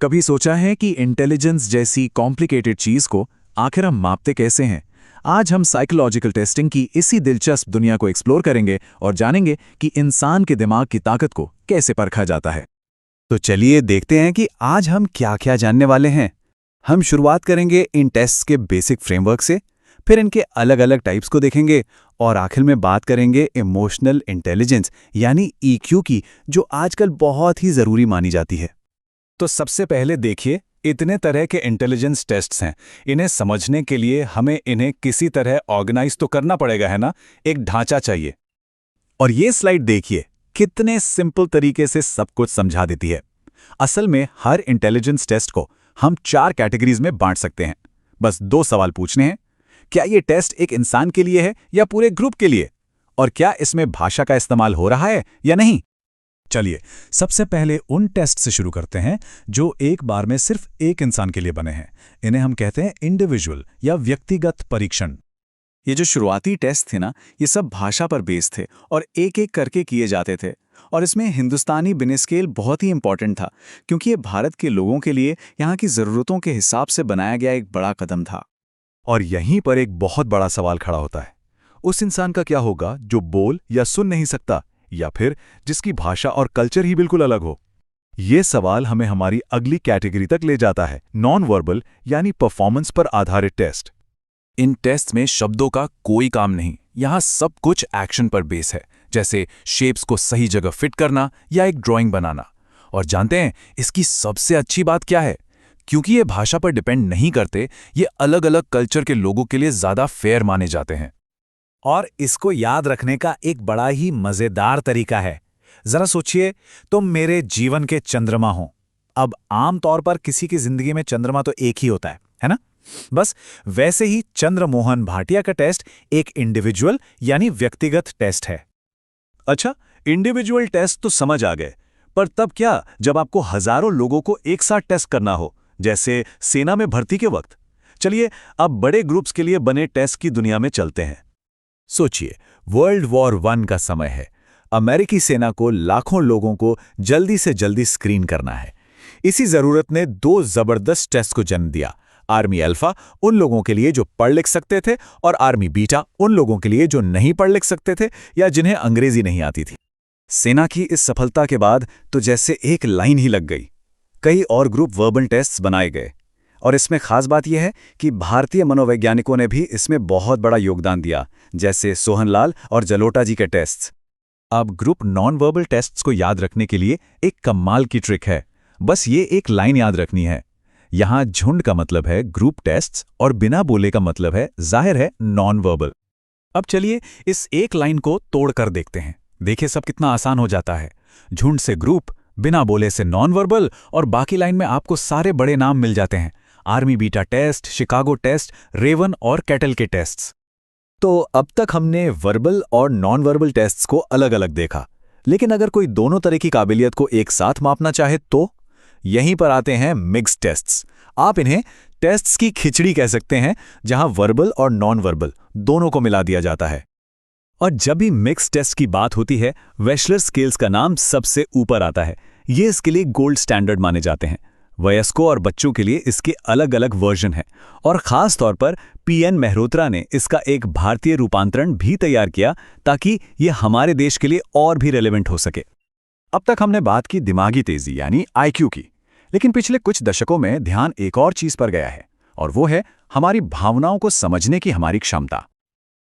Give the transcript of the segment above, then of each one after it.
कभी सोचा है कि इंटेलिजेंस जैसी कॉम्प्लिकेटेड चीज को आखिर हम मापते कैसे हैं? आज हम साइकोलॉजिकल टेस्टिंग की इसी दिलचस्प दुनिया को एक्सप्लोर करेंगे और जानेंगे कि इंसान के दिमाग की ताकत को कैसे परखा जाता है। तो चलिए देखते हैं कि आज हम क्या-क्या जानने वाले हैं। हम शुरुआत करेंगे इन टेस्ट्स के बेसिक फ्रेमवर्क से, फिर इनके अलग-अलग टाइप्स को देखेंगे और आखिर में बात करेंगे इमोशनल इंटेलिजेंस यानी ईक्यू की, जो आजकल बहुत ही ज़रूरी मानी जाती है। तो सबसे पहले देखिए, इतने तरह के इंटेलिजेंस टेस्ट्स हैं। इन्हें समझने के लिए हमें इन्हें किसी तरह ऑर्गेनाइज तो करना पड़ेगा, है ना? एक ढांचा चाहिए। और ये स्लाइड देखिए, कितने सिंपल तरीके से सब कुछ समझा देती है। असल में हर इंटेलिजेंस टेस्ट को हम 4 कैटेगरीज में बांट सकते हैं। बस 2 सवाल पूछने हैं। क्या ये टेस्ट एक इंसान के लिए है या पूरे ग्रुप के लिए? और क्या इसमें भाषा का इस्तेमाल हो रहा है या नहीं? चलिए, सबसे पहले उन टेस्ट से शुरू करते हैं जो एक बार में सिर्फ एक इंसान के लिए बने हैं। इन्हें हम कहते हैं इंडिविजुअल या व्यक्तिगत परीक्षण। ये जो शुरुआती टेस्ट थे ना, ये सब भाषा पर बेस थे और एक-एक करके किए जाते थे। और इसमें हिंदुस्तानी बिनेस्केल बहुत ही इंपॉर्टेंट था, क्योंकि ये भारत के लोगों के लिए यहाँ की ज़रूरतों के हिसाब से बनाया गया एक बड़ा कदम था। और यहीं पर एक बहुत बड़ा सवाल खड़ा होता है। उस इंसान का क्या होगा जो बोल या सुन नहीं सकता, या फिर जिसकी भाषा और कल्चर ही बिल्कुल अलग हो? ये सवाल हमें हमारी अगली कैटेगरी तक ले जाता है, नॉन वर्बल यानी परफॉर्मेंस पर आधारित टेस्ट। इन टेस्ट में शब्दों का कोई काम नहीं, यहाँ सब कुछ एक्शन पर बेस है, जैसे शेप्स को सही जगह फिट करना या एक ड्राइंग बनाना। और जानते हैं इसकी सबसे अच्छी बात क्या है? क्योंकि ये भाषा पर डिपेंड नहीं करते, ये अलग अलग कल्चर के लोगों के लिए ज़्यादा फेयर माने जाते हैं। और इसको याद रखने का एक बड़ा ही मज़ेदार तरीका है। ज़रा सोचिए, तुम मेरे जीवन के चंद्रमा हो। अब आम तौर पर किसी की जिंदगी में चंद्रमा तो एक ही होता है ना? बस वैसे ही चंद्रमोहन भाटिया का टेस्ट एक इंडिविजुअल यानी व्यक्तिगत टेस्ट है। अच्छा, इंडिविजुअल टेस्ट तो समझ आ गए, पर तब क्या जब आपको हजारों लोगों को एक साथ टेस्ट करना हो, जैसे सेना में भर्ती के वक्त? चलिए अब बड़े ग्रुप्स के लिए बने टेस्ट की दुनिया में चलते हैं। सोचिए, वर्ल्ड वॉर 1 का समय है। अमेरिकी सेना को लाखों लोगों को जल्दी से जल्दी स्क्रीन करना है। इसी ज़रूरत ने 2 ज़बरदस्त टेस्ट को जन्म दिया। आर्मी अल्फा उन लोगों के लिए जो पढ़ लिख सकते थे, और आर्मी बीटा उन लोगों के लिए जो नहीं पढ़ लिख सकते थे या जिन्हें अंग्रेजी नहीं आती थी। सेना की इस सफलता के बाद तो जैसे एक लाइन ही लग गई। कई और ग्रुप वर्बल टेस्ट्स बनाए गए, और इसमें खास बात यह है कि भारतीय मनोवैज्ञानिकों ने भी इसमें बहुत बड़ा योगदान दिया, जैसे सोहनलाल और जलोटा जी के टेस्ट्स। अब ग्रुप नॉन वर्बल टेस्ट्स को याद रखने के लिए एक कमाल की ट्रिक है। बस ये एक लाइन याद रखनी है। यहाँ झुंड का मतलब है ग्रुप टेस्ट्स और बिना बोले का मतलब है, जाहिर है, नॉन वर्बल। अब चलिए इस एक लाइन को तोड़ कर देखते हैं। देखिए सब कितना आसान हो जाता है। झुंड से ग्रुप, बिना बोले से नॉन वर्बल, और बाकी लाइन में आपको सारे बड़े नाम मिल जाते हैं। Army beta test, Chicago test, Raven और कैटल के टेस्ट्स। तो अब तक हमने वर्बल और नॉन वर्बल टेस्ट्स को अलग अलग देखा, लेकिन अगर कोई दोनों तरह की काबिलियत को एक साथ मापना चाहे तो यहीं पर आते हैं मिक्स्ड टेस्ट्स। आप इन्हें टेस्ट्स की खिचड़ी कह सकते हैं, जहां वर्बल और नॉन वर्बल दोनों को मिला दिया जाता है। और जब भी मिक्स टेस्ट की बात होती है, वेशलर स्केल्स का नाम सबसे ऊपर आता है। ये इसके लिए गोल्ड स्टैंडर्ड माने जाते हैं। वयस्कों और बच्चों के लिए इसके अलग अलग वर्जन हैं, और ख़ास तौर पर पीएन मेहरोत्रा ने इसका एक भारतीय रूपांतरण भी तैयार किया ताकि ये हमारे देश के लिए और भी रेलेवेंट हो सके। अब तक हमने बात की दिमागी तेजी यानी आईक्यू की, लेकिन पिछले कुछ दशकों में ध्यान एक और चीज पर गया है, और वो है हमारी भावनाओं को समझने की हमारी क्षमता।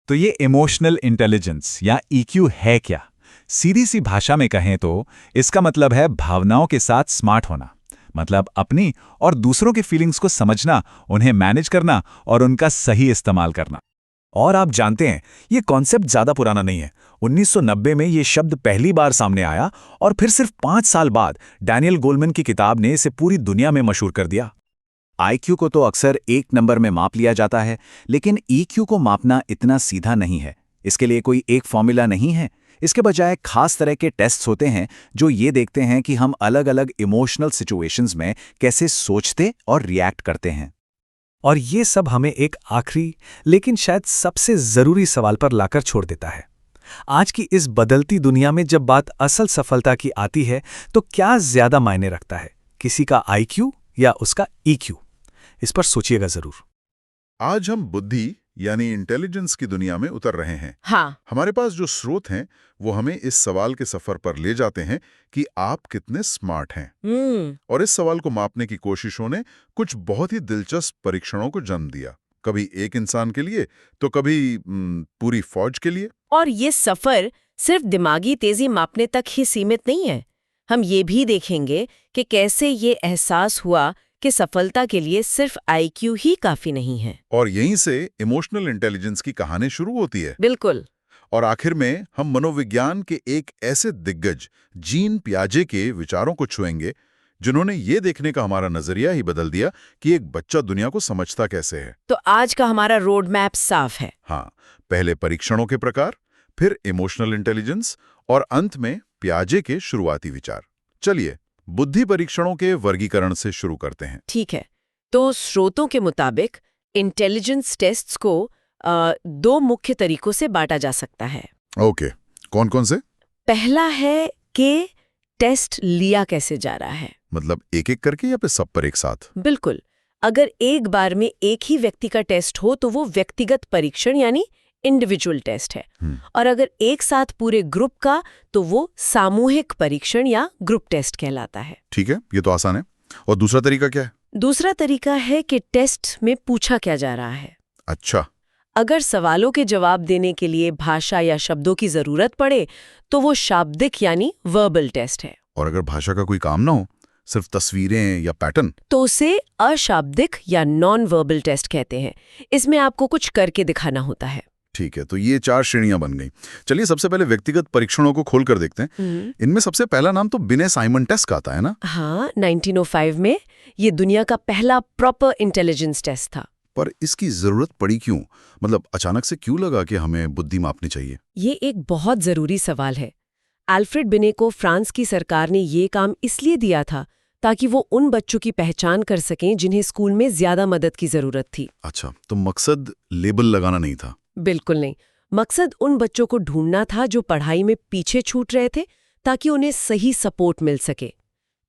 तो ये इमोशनल इंटेलिजेंस या ईक्यू है क्या? सीधी सी भाषा में कहें तो इसका मतलब है भावनाओं के साथ स्मार्ट होना। मतलब अपनी और दूसरों के फीलिंग्स को समझना, उन्हें मैनेज करना और उनका सही इस्तेमाल करना। और आप जानते हैं, ये कॉन्सेप्ट ज्यादा पुराना नहीं है। 1990 में ये शब्द पहली बार सामने आया, और फिर सिर्फ 5 साल बाद डैनियल गोलमैन की किताब ने इसे पूरी दुनिया में मशहूर कर दिया। आईक्यू को तो अक्सर एक नंबर में माप लिया जाता है, लेकिन ईक्यू को मापना इतना सीधा नहीं है। इसके लिए कोई एक फॉर्मूला नहीं है। इसके बजाय खास तरह के टेस्ट्स होते हैं जो ये देखते हैं कि हम अलग अलग इमोशनल सिचुएशंस में कैसे सोचते और रिएक्ट करते हैं। और ये सब हमें एक आखिरी लेकिन शायद सबसे ज़रूरी सवाल पर लाकर छोड़ देता है। आज की इस बदलती दुनिया में जब बात असल सफलता की आती है, तो क्या ज़्यादा मायने रखता है, किसी का IQ या उसका EQ? इस पर सोचिएगा जरूर। आज हम बुद्धि यानी इंटेलिजेंस की दुनिया में उतर रहे हैं। हाँ, हमारे पास जो स्रोत हैं वो हमें इस सवाल के सफर पर ले जाते हैं कि आप कितने स्मार्ट हैं। और इस सवाल को मापने की कोशिशों ने कुछ बहुत ही दिलचस्प परीक्षणों को जन्म दिया, कभी एक इंसान के लिए तो कभी पूरी फौज के लिए। और ये सफर सिर्फ दिमागी तेजी मापने तक ही सीमित नहीं है। हम ये भी देखेंगे कि कैसे ये एहसास हुआ कि सफलता के लिए सिर्फ IQ ही काफी नहीं है। और यहीं से इमोशनल इंटेलिजेंस की कहानी शुरू होती है। बिल्कुल। और आखिर में हम मनोविज्ञान के एक ऐसे दिग्गज जीन पियाजे के विचारों को छुएंगे जिन्होंने ये देखने का हमारा नजरिया ही बदल दिया कि एक बच्चा दुनिया को समझता कैसे है। तो आज का हमारा रोड मैप साफ है। हाँ, पहले परीक्षणों के प्रकार, फिर इमोशनल इंटेलिजेंस और अंत में पियाजे के शुरुआती विचार। चलिए बुद्धि परीक्षणों के वर्गीकरण से शुरू करते हैं। ठीक है, तो स्रोतों के मुताबिक इंटेलिजेंस टेस्ट्स को 2 मुख्य तरीकों से बांटा जा सकता है। ओके, कौन कौन से? पहला है कि टेस्ट लिया कैसे जा रहा है। मतलब एक एक करके या फिर सब पर एक साथ? बिल्कुल, अगर एक बार में एक ही व्यक्ति का टेस्ट हो तो वो व्यक्तिगत परीक्षण यानी इंडिविजुअल टेस्ट है। और अगर एक साथ पूरे ग्रुप का तो वो सामूहिक परीक्षण या ग्रुप टेस्ट कहलाता है। ठीक है, ये तो आसान है। और दूसरा तरीका क्या है? दूसरा तरीका है कि टेस्ट में पूछा क्या जा रहा है। अच्छा, अगर सवालों के जवाब देने के लिए भाषा या शब्दों की जरूरत पड़े तो वो शाब्दिक यानी वर्बल टेस्ट है। और अगर भाषा का कोई काम ना हो, सिर्फ तस्वीरें या पैटर्न, तो उसे अशाब्दिक या नॉन वर्बल टेस्ट कहते हैं। इसमें आपको कुछ करके दिखाना होता है। ठीक है, तो ये 4 श्रेणियां बन गई। चलिए सबसे पहले व्यक्तिगत परीक्षणों को खोल कर देखते हैं। इनमें सबसे पहला नाम तो बिने साइमन टेस्ट का आता है ना? हाँ, 1905 में ये दुनिया का पहला प्रॉपर इंटेलिजेंस टेस्ट था। पर इसकी जरूरत पड़ी क्यों? मतलब अचानक से क्यों लगा कि हमें बुद्धि मापनी चाहिए? ये एक बहुत जरूरी सवाल है। अल्फ्रेड बिने को फ्रांस की सरकार ने ये काम इसलिए दिया था ताकि वो उन बच्चों की पहचान कर सकें जिन्हें स्कूल में ज्यादा मदद की जरूरत थी। अच्छा, तो मकसद लेबल लगाना नहीं था? बिल्कुल नहीं। मकसद उन बच्चों को ढूंढना था जो पढ़ाई में पीछे छूट रहे थे ताकि उन्हें सही सपोर्ट मिल सके।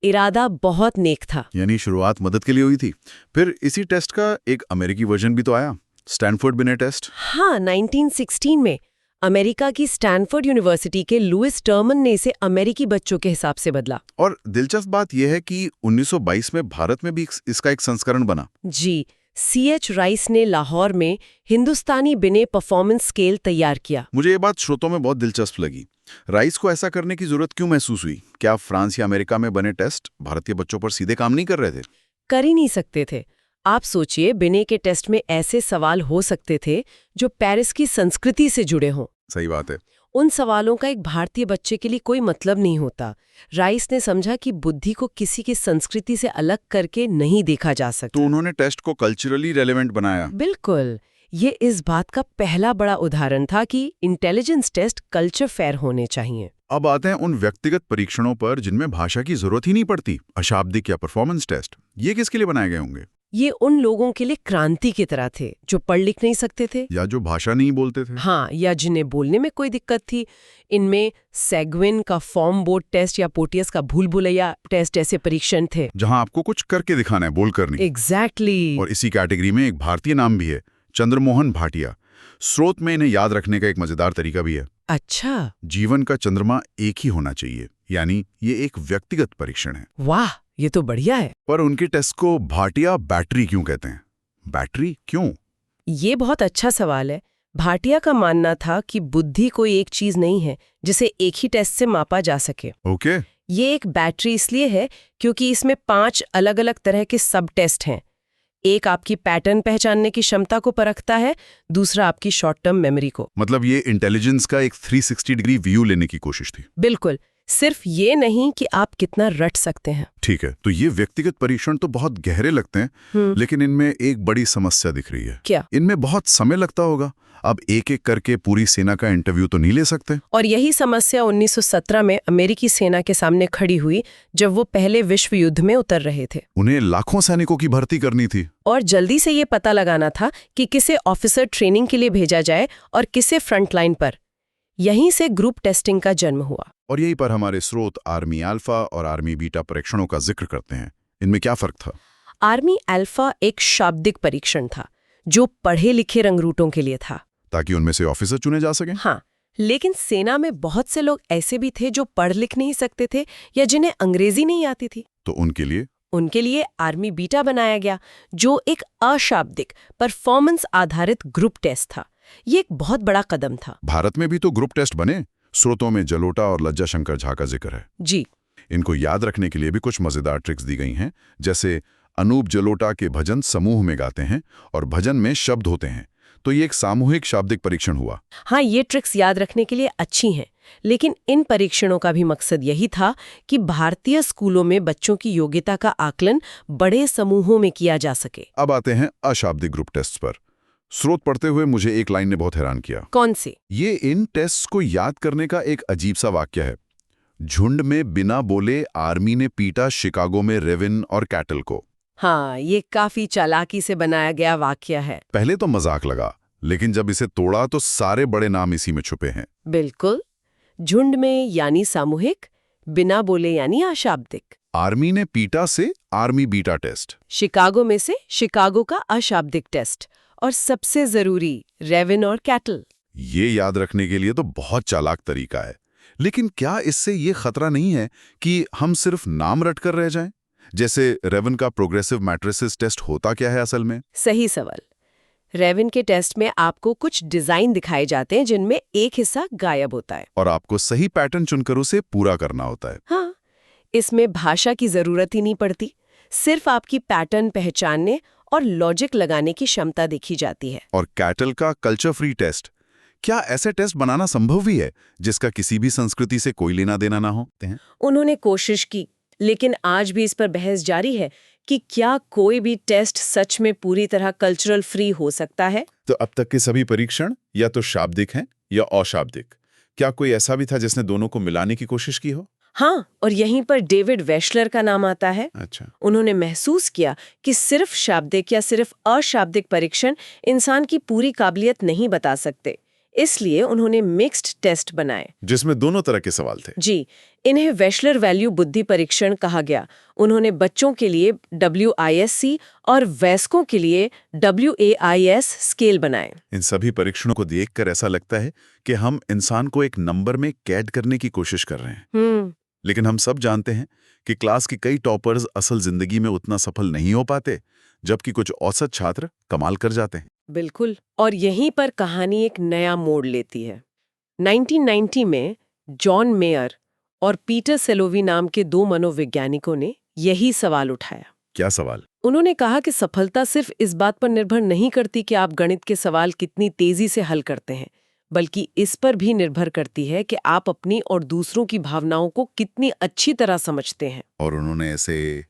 इरादा बहुत नेक था। यानी शुरुआत मदद के लिए हुई थी। फिर इसी टेस्ट का एक अमेरिकी वर्जन भी तो आया, स्टैनफोर्ड बिने टेस्ट। हाँ, 1916 में अमेरिका की स्टैनफोर्ड यूनिवर्सिटी के लुइस टर्मन ने इसे अमेरिकी बच्चों के हिसाब से बदला। और दिलचस्प बात यह है कि 1922 में भारत में भी इसका एक संस्करण बना। जी, C.H. राइस ने लाहौर में हिंदुस्तानी बिने परफॉर्मेंस स्केल तैयार किया। मुझे ये बात श्रोतों में बहुत दिलचस्प लगी। राइस को ऐसा करने की जरूरत क्यों महसूस हुई? क्या फ्रांस या अमेरिका में बने टेस्ट भारतीय बच्चों पर सीधे काम नहीं कर रहे थे? कर ही नहीं सकते थे। आप सोचिए, बिने के टेस्ट में ऐसे सवाल हो सकते थे जो पेरिस की संस्कृति से जुड़े हों। सही बात है। उन सवालों का एक भारतीय बच्चे के लिए कोई मतलब नहीं होता। राइस ने समझा कि बुद्धि को किसी की संस्कृति से अलग करके नहीं देखा जा सकता। तो उन्होंने टेस्ट को कल्चरली रेलेवेंट बनाया। बिल्कुल, ये इस बात का पहला बड़ा उदाहरण था कि इंटेलिजेंस टेस्ट कल्चर फेयर होने चाहिए। अब आते हैं उन व्यक्तिगत परीक्षणों पर जिनमें भाषा की जरूरत ही नहीं पड़ती, अशाब्दिक या परफॉर्मेंस टेस्ट। ये किसके लिए बनाए गए होंगे? ये उन लोगों के लिए क्रांति की तरह थे जो पढ़ लिख नहीं सकते थे या जो भाषा नहीं बोलते थे। हाँ, या जिन्हें बोलने में कोई दिक्कत थी। इनमें सेगविन का फॉर्म बोर्ड टेस्ट या पोर्टियस का भूल भुलैया टेस्ट ऐसे परीक्षण थे जहां आपको कुछ करके दिखाना है, बोलकर नहीं। एग्जैक्टली। और इसी कैटेगरी में एक भारतीय नाम भी है, चंद्रमोहन भाटिया। स्रोत में इन्हें याद रखने का एक मजेदार तरीका भी है। अच्छा, जीवन का चंद्रमा एक ही होना चाहिए, यानी ये एक व्यक्तिगत परीक्षण है। वाह, ये तो बढ़िया है। पर उनके टेस्ट को भाटिया बैटरी क्यों कहते हैं? बैटरी क्यों? ये बहुत अच्छा सवाल है। भाटिया का मानना था कि बुद्धि कोई एक चीज नहीं है जिसे एक ही टेस्ट से मापा जा सके। ओके। ये एक बैटरी इसलिए है क्योंकि इसमें 5 अलग अलग तरह के सब टेस्ट हैं। एक आपकी पैटर्न पहचानने की क्षमता को परखता है, दूसरा आपकी शॉर्ट टर्म मेमोरी को। मतलब ये इंटेलिजेंस का एक 360 डिग्री व्यू लेने की कोशिश थी। बिल्कुल, सिर्फ ये नहीं कि आप कितना रट सकते हैं। ठीक है, तो ये व्यक्तिगत परीक्षण तो बहुत गहरे लगते हैं, लेकिन इनमें एक बड़ी समस्या दिख रही है। क्या? इनमें बहुत समय लगता होगा। अब एक एक करके पूरी सेना का इंटरव्यू तो नहीं ले सकते। और यही समस्या 1917 में अमेरिकी सेना के सामने खड़ी हुई जब वो पहले विश्व युद्ध में उतर रहे थे। उन्हें लाखों सैनिकों की भर्ती करनी थी और जल्दी से ये पता लगाना था कि किसे ऑफिसर ट्रेनिंग के लिए भेजा जाए और किसे फ्रंटलाइन पर। यहीं से ग्रुप टेस्टिंग का जन्म हुआ। और यहीं पर हमारे स्रोत आर्मी अल्फा और आर्मी बीटा परीक्षणों का जिक्र करते हैं। इनमें क्या फर्क था? आर्मी अल्फा एक शाब्दिक परीक्षण था जो पढ़े लिखे रंगरूटों के लिए था। ताकि उनमें से ऑफिसर चुने जा सकें? हाँ, लेकिन सेना में बहुत से लोग ऐसे भी थे जो पढ़ लिख नहीं सकते थे या जिन्हें अंग्रेजी नहीं आती थी। तो उनके लिए आर्मी बीटा बनाया गया, जो एक अशाब्दिक परफॉर्मेंस आधारित ग्रुप टेस्ट था। ये एक बहुत बड़ा कदम था। भारत में भी तो ग्रुप टेस्ट बने। स्रोतों में जलोटा और लज्जा शंकर झा का जिक्र है। जी। इनको याद रखने के लिए भी कुछ मजेदार ट्रिक्स दी गई हैं, जैसे अनूप जलोटा के भजन समूह में गाते हैं और भजन में शब्द होते हैं, तो ये एक सामूहिक शाब्दिक परीक्षण हुआ। हाँ, ये ट्रिक्स याद रखने के लिए अच्छी हैं, लेकिन इन परीक्षणों का भी मकसद यही था कि भारतीय स्कूलों में बच्चों की योग्यता का आकलन बड़े समूहों में किया जा सके। अब आते हैं अशाब्दिक ग्रुप टेस्ट पर। स्रोत पढ़ते हुए मुझे एक लाइन ने बहुत हैरान किया। कौन सी? ये इन टेस्ट को याद करने का एक अजीब सा वाक्य है। झुंड में बिना बोले आर्मी ने पीटा शिकागो में रेविन और कैटल को। हाँ, ये काफी चालाकी से बनाया गया वाक्य है। पहले तो मजाक लगा, लेकिन जब इसे तोड़ा तो सारे बड़े नाम इसी में छुपे हैं। बिल्कुल। झुंड में यानी सामूहिक, बिना बोले यानी अशाब्दिक। आर्मी ने पीटा से आर्मी बीटा टेस्ट, शिकागो में से शिकागो का अशाब्दिक टेस्ट, और सबसे जरूरी रेविन और कैटल। ये याद रखने के लिए तो बहुत चालाक तरीका है। लेकिन क्या इससे ये खतरा नहीं है कि हम सिर्फ नाम रट कर रह जाएं? जैसे रेविन का प्रोग्रेसिव मैट्रिसेस टेस्ट होता क्या है असल में? सही सवाल। रेविन के टेस्ट में आपको कुछ डिजाइन दिखाए जाते हैं जिनमें एक हिस्सा गायब होता है, और आपको सही पैटर्न चुनकर उसे पूरा करना होता है। हाँ, इसमें भाषा की जरूरत ही नहीं पड़ती, सिर्फ आपकी पैटर्न पहचानने और लॉजिक लगाने की क्षमता देखी जाती है। और कैटल का कल्चर फ्री टेस्ट, क्या ऐसे टेस्ट बनाना संभव भी है जिसका किसी भी संस्कृति से कोई लेना देना ना हो? उन्होंने कोशिश की, लेकिन आज भी इस पर बहस जारी है कि क्या कोई भी टेस्ट सच में पूरी तरह कल्चरल फ्री हो सकता है। तो अब तक के सभी परीक्षण या तो शाब्दिक हैं या अशाब्दिक। क्या कोई ऐसा भी था जिसने दोनों को मिलाने की कोशिश की हो? हाँ, और यहीं पर डेविड वेशलर का नाम आता है। अच्छा। उन्होंने महसूस किया कि सिर्फ शाब्दिक या सिर्फ अशाब्दिक परीक्षण इंसान की पूरी काबिलियत नहीं बता सकते, इसलिए उन्होंने मिक्स्ड टेस्ट बनाए जिसमें दोनों तरह के सवाल थे। जी, इन्हें वेशलर वैल्यू बुद्धि परीक्षण कहा गया। उन्होंने बच्चों के लिए WISC और वयस्कों के लिए WAIS स्केल बनाए। इन सभी परीक्षणों को देखकर ऐसा लगता है कि हम इंसान को एक नंबर में कैद करने की कोशिश कर रहे हैं। लेकिन हम सब जानते हैं कि क्लास के कई टॉपर्स असल जिंदगी में उतना सफल नहीं हो पाते, जबकि कुछ औसत छात्र कमाल कर जाते हैं। बिल्कुल, और यहीं पर कहानी एक नया मोड़ लेती है। 1990 में जॉन मेयर और पीटर सेलोवी नाम के दो मनोवैज्ञानिकों ने यही सवाल उठाया। क्या सवाल? उन्होंने कहा कि सफलता सिर्फ इस बात पर निर्भर नहीं करती कि आप गणित के सवाल कितनी तेजी से हल करते हैं, बल्कि इस पर भी निर्भर करती है कि आप अपनी और दूसरों की भावनाओं को कितनी अच्छी तरह समझते हैं। और उन्होंने ऐसे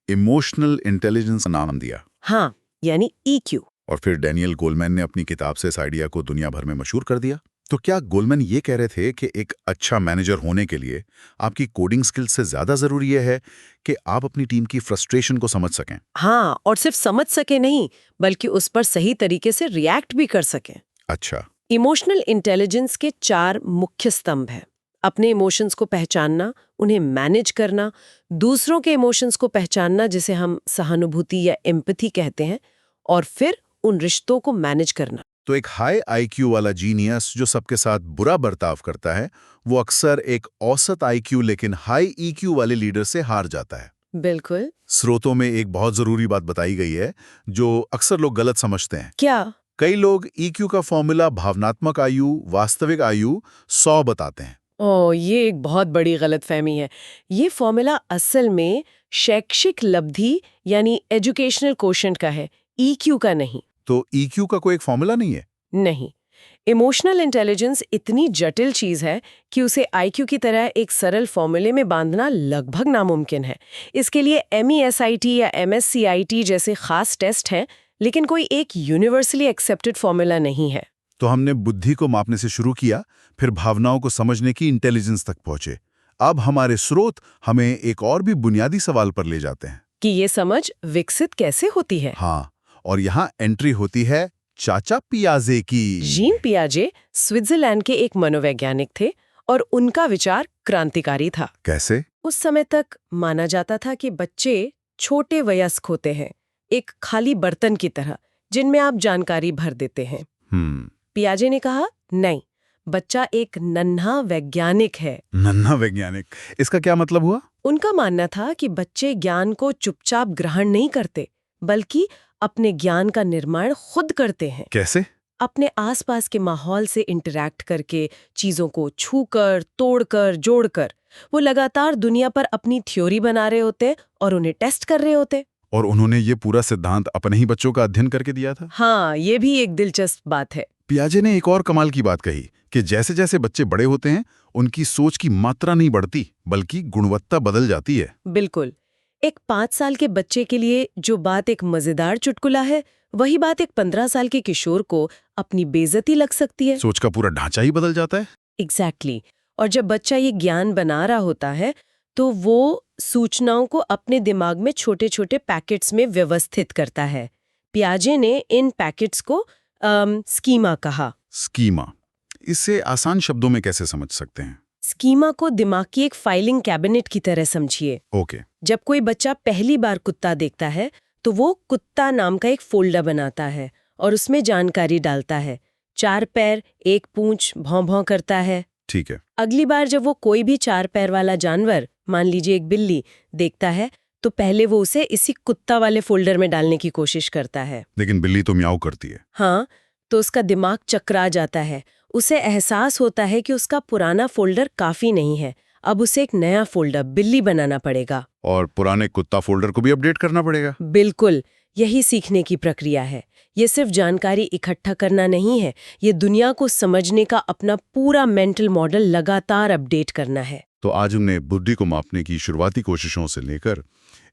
इमोशनल इंटेलिजेंस नाम दिया। हाँ, यानी EQ। और फिर डैनियल गोलमैन ने अपनी किताब से इस आइडिया को दुनिया भर में मशहूर कर दिया। तो क्या गोलमैन ये कह रहे थे कि एक अच्छा मैनेजर होने के लिए आपकी कोडिंग स्किल्स से ज्यादा जरूरी है कि आप अपनी टीम की फ्रस्ट्रेशन को समझ सकें? हाँ, और सिर्फ समझ सके नहीं, बल्कि उस पर सही तरीके से रिएक्ट भी कर सकें। अच्छा। इमोशनल इंटेलिजेंस के 4 मुख्य स्तंभ हैं। अपने इमोशंस को पहचानना, उन्हें मैनेज करना, दूसरों के इमोशंस को पहचानना जिसे हम सहानुभूति या एम्पैथी कहते हैं, और फिर उन रिश्तों को मैनेज करना। तो एक हाई IQ वाला जीनियस जो सबके साथ बुरा बर्ताव करता है, वो अक्सर एक औसत IQ लेकिन हाई EQ वाले लीडर से हार जाता है। बिल्कुल। स्रोतों में एक बहुत जरूरी बात बताई गई है जो अक्सर लोग गलत समझते हैं। क्या? कई लोग EQ का फॉर्मूला भावनात्मक आयु, वास्तविक आयु 100 बताते हैं। ओह, ये एक बहुत बड़ी गलतफहमी है। ये फॉर्मूला असल में शैक्षिक लब्धि यानी एजुकेशनल कोशेंट का है, EQ का नहीं। तो EQ का कोई एक फॉर्मूला नहीं है? नहीं, इमोशनल इंटेलिजेंस इतनी जटिल चीज है कि उसे IQ की तरह एक सरल फॉर्मूले में बांधना लगभग नामुमकिन है। इसके लिए MESIT या MSCIT जैसे खास टेस्ट हैं, लेकिन कोई एक यूनिवर्सली एक्सेप्टेड फॉर्मूला नहीं है। तो हमने बुद्धि को मापने से शुरू किया, फिर भावनाओं को समझने की इंटेलिजेंस तक पहुंचे। अब हमारे स्रोत हमें एक और भी बुनियादी सवाल पर ले जाते हैं कि ये समझ विकसित कैसे होती है। हाँ, और यहाँ एंट्री होती है चाचा पियाजे की। जीन पियाजे स्विट्जरलैंड के एक मनोवैज्ञानिक थे और उनका विचार क्रांतिकारी था। कैसे? उस समय तक माना जाता था कि बच्चे छोटे वयस्क होते हैं, एक खाली बर्तन की तरह, जिनमें आप जानकारी भर देते हैं। पियाजे ने कहा, नहीं, बच्चा एक नन्हा वैज्ञानिक है। नन्हा वैज्ञानिक, इसका क्या मतलब हुआ? उनका मानना था कि बच्चे ज्ञान को चुपचाप ग्रहण नहीं करते, बल्कि अपने ज्ञान का निर्माण खुद करते हैं। कैसे? अपने आसपास के माहौल से इंटरैक्ट करके, चीजों को छूकर, तोड़कर, जोड़कर। वो लगातार दुनिया पर अपनी थ्योरी बना रहे होते और उन्हें टेस्ट कर रहे होते। और उन्होंने ये पूरा सिद्धांत अपने ही बच्चों का अध्ययन करके दिया था? हाँ, ये भी एक दिलचस्प बात है। पियाजे ने एक और कमाल की बात कही कि जैसे जैसे बच्चे बड़े होते हैं, उनकी सोच की मात्रा नहीं बढ़ती, बल्कि गुणवत्ता बदल जाती है। बिल्कुल। एक 5 साल के बच्चे के लिए जो बात एक मजेदार चुटकुला है, वही बात एक 15 साल के किशोर को अपनी बेइज्जती लग सकती है। सोच का पूरा ढांचा ही बदल जाता है। एग्जैक्टली। और जब बच्चा ये ज्ञान बना रहा होता है, तो वो सूचनाओं को अपने दिमाग में छोटे छोटे पैकेट्स में व्यवस्थित करता है। पियाजे ने इन पैकेट्स को स्कीमा कहा। स्कीमा, इसे आसान शब्दों में कैसे समझ सकते हैं? स्कीमा को दिमाग की एक फाइलिंग कैबिनेट की तरह समझिए। ओके। जब कोई बच्चा पहली बार कुत्ता देखता है, तो वो कुत्ता नाम का एक फोल्डर बनाता है और उसमें जानकारी डालता है। 4 पैर, 1 पूंछ, भौं भौं करता है। ठीक है। अगली बार जब वो कोई भी 4 पैर वाला जानवर, मान लीजिए एक बिल्ली, देखता है, तो पहले वो उसे इसी कुत्ता वाले फोल्डर में डालने की कोशिश करता है। लेकिन बिल्ली तो म्याऊ करती है। हाँ, तो उसका दिमाग चकरा जाता है। उसे एहसास होता है कि उसका पुराना फोल्डर काफी नहीं है, अब उसे एक नया फोल्डर बिल्ली बनाना पड़ेगा। और पुराने कुत्ता फोल्डर को भी अपडेट करना पड़ेगा। बिल्कुल, यही सीखने की प्रक्रिया है। ये सिर्फ जानकारी इकट्ठा करना नहीं है, ये दुनिया को समझने का अपना पूरा मेंटल मॉडल लगातार अपडेट करना है। तो आज हमने बुद्धि को मापने की शुरुआती कोशिशों से लेकर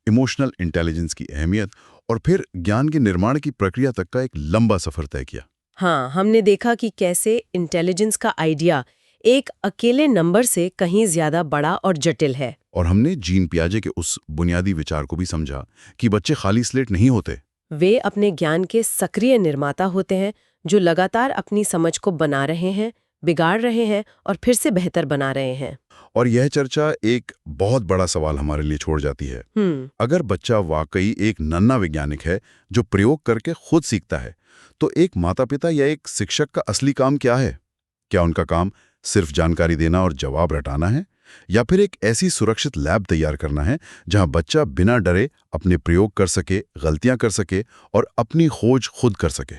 इमोशनल इंटेलिजेंस की अहमियत और फिर ज्ञान के निर्माण की प्रक्रिया तक का एक लंबा सफर तय किया। हाँ, हमने देखा कि कैसे इंटेलिजेंस का आइडिया एक अकेले नंबर से कहीं ज्यादा बड़ा और जटिल है। और हमने जीन पियाजे के उस बुनियादी विचार को भी समझा कि बच्चे खाली स्लेट नहीं होते। वे अपने ज्ञान के सक्रिय निर्माता होते हैं, जो लगातार अपनी समझ को बना रहे हैं, बिगाड़ रहे हैं और फिर से बेहतर बना रहे हैं। और यह चर्चा एक बहुत बड़ा सवाल हमारे लिए छोड़ जाती है। अगर बच्चा वाकई एक नन्हा वैज्ञानिक है जो प्रयोग करके खुद सीखता है, तो एक माता पिता या एक शिक्षक का असली काम क्या है? क्या उनका काम सिर्फ जानकारी देना और जवाब रटाना है, या फिर एक ऐसी सुरक्षित लैब तैयार करना है जहां बच्चा बिना डरे अपने प्रयोग कर सके, गलतियां कर सके और अपनी खोज खुद कर सके?